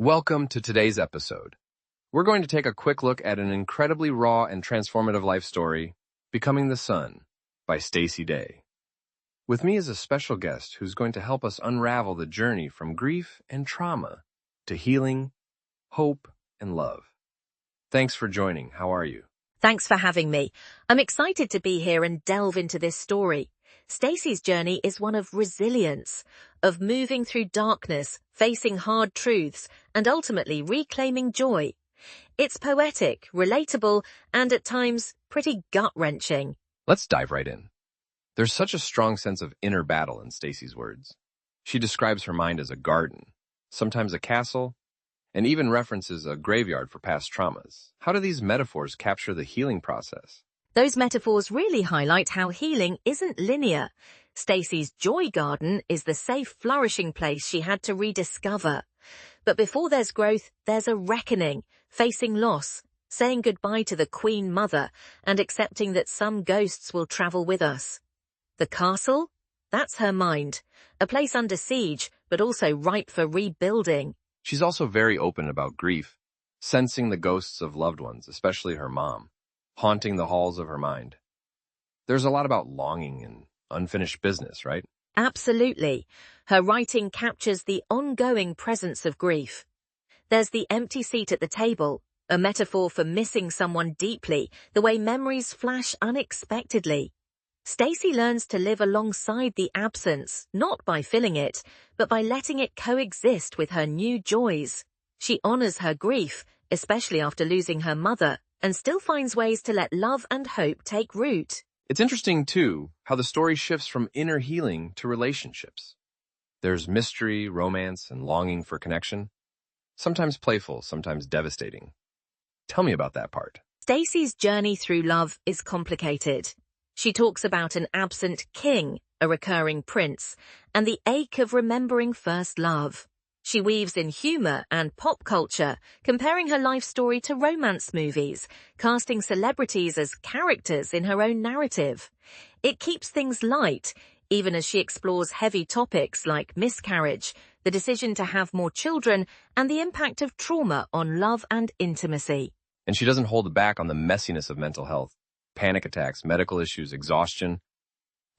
Welcome to today's episode. We're going to take a quick look at an incredibly raw and transformative life story, Becoming the Sun, by Stacey Day. With me is a special guest who's going to help us unravel the journey from grief and trauma to healing, hope, and love. Thanks for joining. How are you? Thanks for having me. I'm excited to be here and delve into this story. Stacey's journey is one of resilience, of moving through darkness, facing hard truths, and ultimately reclaiming joy. It's poetic, relatable, and at times pretty gut-wrenching. Let's dive right in. There's such a strong sense of inner battle in Stacey's words. She describes her mind as a garden, sometimes a castle, and even references a graveyard for past traumas. How do these metaphors capture the healing process? Those metaphors really highlight how healing isn't linear. Stacey's joy garden is the safe, flourishing place she had to rediscover. But before there's growth, there's a reckoning, facing loss, saying goodbye to the Queen Mother, and accepting that some ghosts will travel with us. The castle? That's her mind, a place under siege, but also ripe for rebuilding. She's also very open about grief, sensing the ghosts of loved ones, especially her mom, haunting the halls of her mind. There's a lot about longing and unfinished business, right? Absolutely. Her writing captures the ongoing presence of grief. There's the empty seat at the table, a metaphor for missing someone deeply, the way memories flash unexpectedly. Stacey learns to live alongside the absence, not by filling it, but by letting it coexist with her new joys. She honors her grief, especially after losing her mother, and still finds ways to let love and hope take root. It's interesting, too, how the story shifts from inner healing to relationships. There's mystery, romance, and longing for connection. Sometimes playful, sometimes devastating. Tell me about that part. Stacey's journey through love is complicated. She talks about an absent king, a recurring prince, and the ache of remembering first love. She weaves in humor and pop culture, comparing her life story to romance movies, casting celebrities as characters in her own narrative. It keeps things light, even as she explores heavy topics like miscarriage, the decision to have more children, and the impact of trauma on love and intimacy. And she doesn't hold back on the messiness of mental health, panic attacks, medical issues, exhaustion.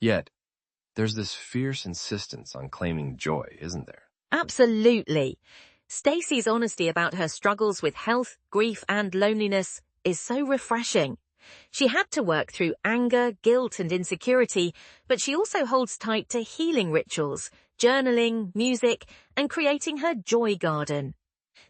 Yet, there's this fierce insistence on claiming joy, isn't there? Absolutely. Stacey's honesty about her struggles with health, grief, and loneliness is so refreshing. She had to work through anger, guilt, and insecurity, but she also holds tight to healing rituals, journaling, music, and creating her joy garden.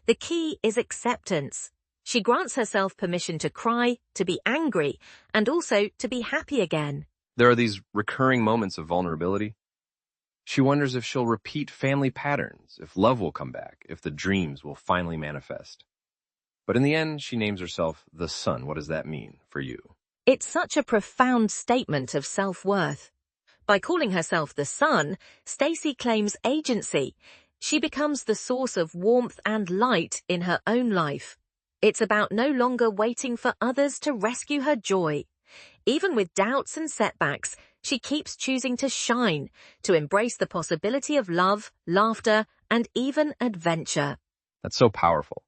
The key is acceptance. She grants herself permission to cry, to be angry, and also to be happy again. There are these recurring moments of vulnerability. She wonders if she'll repeat family patterns, if love will come back, if the dreams will finally manifest. But in the end, she names herself the Sun. What does that mean for you? It's such a profound statement of self-worth. By calling herself the Sun, Stacey claims agency. She becomes the source of warmth and light in her own life. It's about no longer waiting for others to rescue her joy. Even with doubts and setbacks, she keeps choosing to shine, to embrace the possibility of love, laughter, and even adventure. That's so powerful.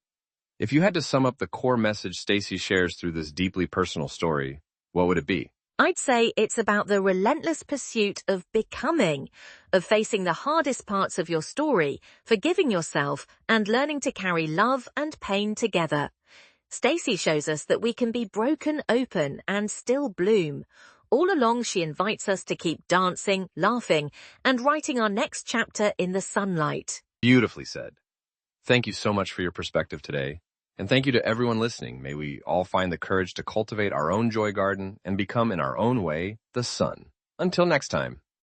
If you had to sum up the core message Stacey shares through this deeply personal story, what would it be? I'd say it's about the relentless pursuit of becoming, of facing the hardest parts of your story, forgiving yourself, and learning to carry love and pain together. Stacey shows us that we can be broken open and still bloom. All along, she invites us to keep dancing, laughing, and writing our next chapter in the sunlight. Beautifully said. Thank you so much for your perspective today. And thank you to everyone listening. May we all find the courage to cultivate our own joy garden and become, in our own way, the sun. Until next time.